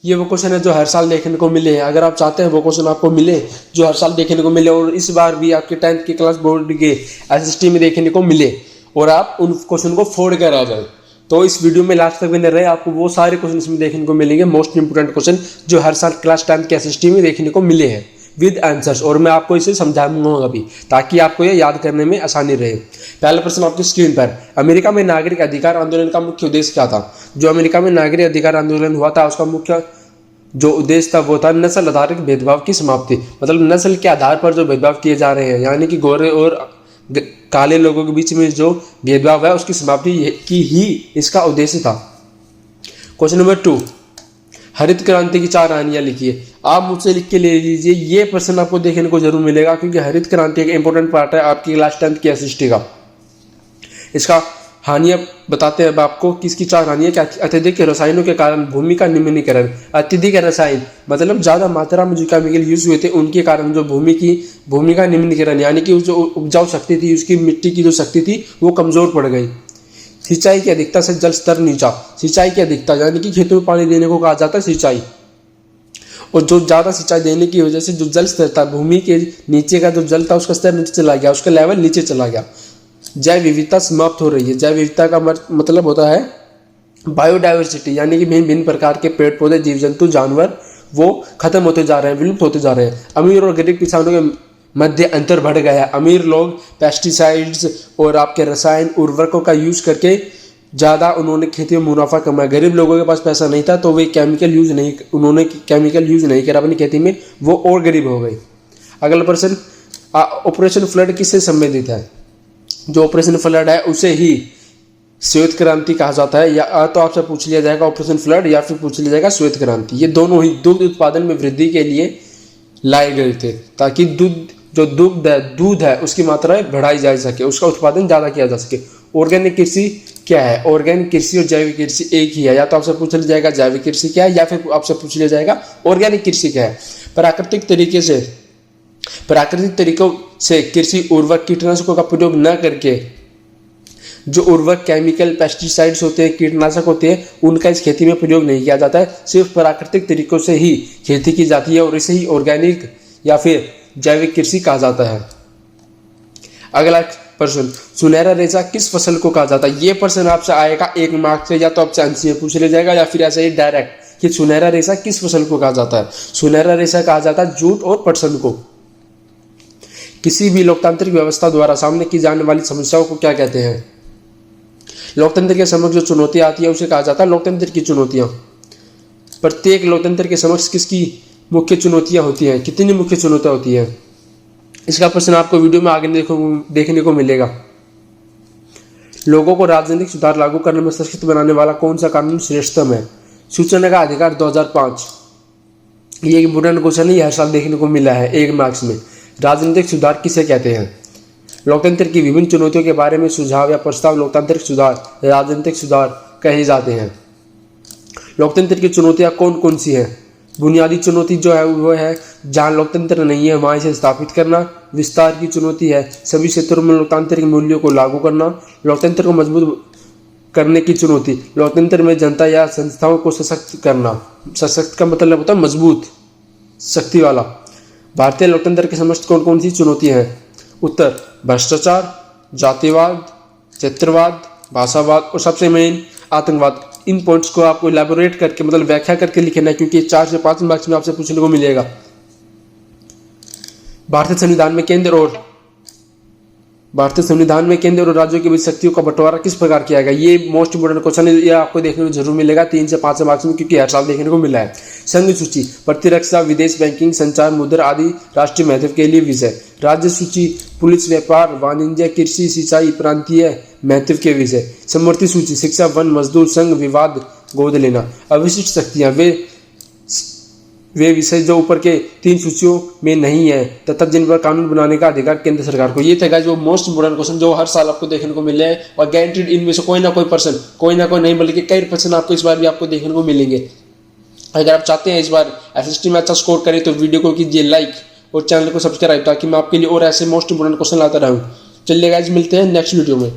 ये वो क्वेश्चन है जो हर साल देखने को मिले हैं। अगर आप चाहते हैं वो क्वेश्चन आपको मिले जो हर साल देखने को मिले और इस बार भी आपके 10th की क्लास बोर्ड के एसएसटी में देखने को मिले और आप उन क्वेश्चन को फोड़ कर आ जाए, तो इस वीडियो में लास्ट तक बने रहे, आपको वो सारे क्वेश्चन इसमें देखने को मिलेंगे, मोस्ट इंपोर्टेंट क्वेश्चन जो हर साल क्लास 10th के एसएसटी में देखने को मिले हैं विद आंसर्स, और मैं आपको इसे समझाऊंगा अभी ताकि आपको ये याद करने में आसानी रहे। पहला प्रश्न आपकी स्क्रीन पर, अमेरिका में नागरिक अधिकार आंदोलन का मुख्य उद्देश्य क्या था? जो अमेरिका में नागरिक अधिकार आंदोलन हुआ था उसका मुख्य जो उद्देश्य था वो था नस्ल आधारित भेदभाव की समाप्ति। मतलब नस्ल के आधार पर जो भेदभाव किए जा रहे हैं, यानी कि गोरे और काले लोगों के बीच में जो भेदभाव है उसकी समाप्ति की ही इसका उद्देश्य था। क्वेश्चन नंबर 2, हरित क्रांति की 4 रानियां लिखिए। आप मुझसे लिख के ले लीजिए, ये प्रश्न आपको देखने को जरूर मिलेगा क्योंकि हरित क्रांति एक इंपॉर्टेंट पार्ट है आपकी क्लास 10th की एसएसटी का। इसका हानियां बताते हैं अब आपको, किसकी 4 हानियां क्या? अत्यधिक रसायनों के कारण भूमि का निम्नीकरण। अत्यधिक रसायन मतलब ज्यादा मात्रा में जो केमिकल यूज हुए थे उनके कारण जो भूमि का निम्नीकरण, यानी कि जो उपजाऊ शक्ति थी, उसकी मिट्टी की जो शक्ति थी वो कमजोर पड़ गई। सिंचाई की अधिकता से जल स्तर नीचा। सिंचाई की अधिकता यानी कि खेतों में पानी देने को कहा जाता है सिंचाई, और जो ज्यादा सिंचाई देने की वजह से जो जल स्तर था, भूमि के नीचे का जो जल था उसका स्तर नीचे चला गया, उसका लेवल नीचे चला गया। जैव विविधता समाप्त हो रही है। जैव विविधता का मतलब होता है बायोडाइवर्सिटी, यानी कि भिन्न भिन्न प्रकार के पेड़ पौधे, जीव जंतु, जानवर वो खत्म होते जा रहे हैं, विलुप्त होते जा रहे हैं। अमीर और गरीब किसानों के मध्य अंतर बढ़ गया है। अमीर लोग पेस्टिसाइड्स और आपके रसायन उर्वरकों का यूज करके ज़्यादा उन्होंने खेती में मुनाफा कमाया। गरीब लोगों के पास पैसा नहीं था तो वे उन्होंने केमिकल यूज नहीं किया अपनी खेती में, वो और गरीब हो गए। अगला प्रश्न, ऑपरेशन फ्लड किससे संबंधित है? जो ऑपरेशन फ्लड है उसे ही श्वेत क्रांति कहा जाता है, या तो आपसे पूछ लिया जाएगा ऑपरेशन फ्लड या फिर पूछ लिया जाएगा श्वेत क्रांति। ये दोनों ही दुग्ध उत्पादन में वृद्धि के लिए लाए गए थे ताकि दूध है उसकी मात्रा बढ़ाई जा सके, उसका उत्पादन ज़्यादा किया जा सके। ऑर्गेनिक कृषि क्या है? ऑर्गेनिक कृषि और जैविक कृषि एक ही है, या तो आपसे पूछ लिया जाएगा जैविक कृषि क्या है या फिर आपसे पूछ लिया जाएगा ऑर्गेनिक कृषि क्या है। प्राकृतिक तरीकों से कृषि उर्वरक कीटनाशकों का प्रयोग न करके, जो उर्वरक केमिकल पेस्टिसाइड्स होते हैं, कीटनाशक होते हैं, उनका इस खेती में प्रयोग नहीं किया जाता है। सिर्फ प्राकृतिक तरीकों से ही खेती की जाती है और इसे ही ऑर्गेनिक या फिर जैविक कृषि कहा जाता है। अगला प्रश्न, सुनहरा रेशा किस फसल को कहा जाता है? ये प्रश्न आपसे आएगा 1 मार्क्स से, या तो आपसे आंसर में पूछ लिया जाएगा या फिर ऐसे ही डायरेक्ट कि सुनहरा रेशा किस फसल को कहा जाता है। सुनहरा रेशा कहा जाता है जूट और पटसन को। किसी भी लोकतांत्रिक व्यवस्था द्वारा सामने की जाने वाली समस्याओं को क्या कहते हैं? लोकतंत्र के समक्ष जो चुनौतियां आती है उसे कहा जाता है लोकतंत्र की चुनौतियां। प्रत्येक लोकतंत्र के समक्ष किसकी मुख्य चुनौतियां होती हैं? कितनी मुख्य चुनौतियां होती हैं? इसका प्रश्न आपको वीडियो में आगे देखने को मिलेगा। लोगों को राजनीतिक सुधार लागू करने में सशक्त बनाने वाला कौन सा कानून श्रेष्ठतम है? सूचना का अधिकार 2005। ये एक इंपोर्टेंट क्वेश्चन है, हर साल देखने को मिला है 1 मार्क्स में। राजनीतिक सुधार किसे कहते हैं? लोकतंत्र की विभिन्न चुनौतियों के बारे में सुझाव या प्रस्ताव लोकतांत्रिक सुधार, राजनीतिक सुधार कहे जाते हैं। लोकतंत्र की चुनौतियां कौन कौन सी हैं? बुनियादी चुनौती जो है वो है जहां लोकतंत्र नहीं है वहां इसे स्थापित करना। विस्तार की चुनौती है सभी क्षेत्रों में लोकतांत्रिक मूल्यों को लागू करना। लोकतंत्र को मजबूत करने की चुनौती, लोकतंत्र में जनता या संस्थाओं को सशक्त करना। सशक्त का मतलब होता है मजबूत, शक्ति वाला। भारतीय लोकतंत्र के समक्ष कौन कौन सी चुनौतियां हैं? उत्तर, भ्रष्टाचार, जातिवाद, क्षेत्रवाद, भाषावाद और सबसे मेन आतंकवाद। इन पॉइंट्स को आपको इलैबोरेट करके मतलब व्याख्या करके लिखना है क्योंकि 4 से 5 मार्क्स में आपसे पूछने को मिलेगा। भारतीय संविधान में केंद्र और राज्यों के बीच शक्तियों का बंटवारा किस प्रकार किया गया? ये मोस्ट इंपोर्टेंट क्वेश्चन है, ये आपको देखने को जरूर मिलेगा 3 से 5 मार्क्स में क्योंकि हर साल देखने को मिला है। संघ सूची, प्रतिरक्षा, विदेश, बैंकिंग, संचार, मुद्रा आदि राष्ट्रीय महत्व के लिए विषय। राज्य सूची, पुलिस, व्यापार, वाणिज्य, कृषि, सिंचाई, प्रांतीय महत्व के विषय। समवर्ती सूची, शिक्षा, वन, मजदूर, संघ, विवाद, गोद लेना। अविशिष्ट शक्तियां, वे विषय जो ऊपर के 3 सूचियों में नहीं है तथा जिन पर कानून बनाने का अधिकार केंद्र सरकार को। ये था जो मोस्ट इंपोर्टेंट क्वेश्चन जो हर साल आपको देखने को मिले हैं और गारंटीड इनमें से कोई ना कोई नहीं बल्कि कई पर्सन आपको इस बार भी आपको देखने को मिलेंगे। अगर आप चाहते हैं इस बार एसएसटी में अच्छा स्कोर करें तो वीडियो को कीजिए लाइक और चैनल को सब्सक्राइब ताकि मैं आपके लिए और ऐसे मोस्ट इंपोर्टेंट क्वेश्चन लाता रहूं। चलिए गाइस, मिलते हैं नेक्स्ट वीडियो में।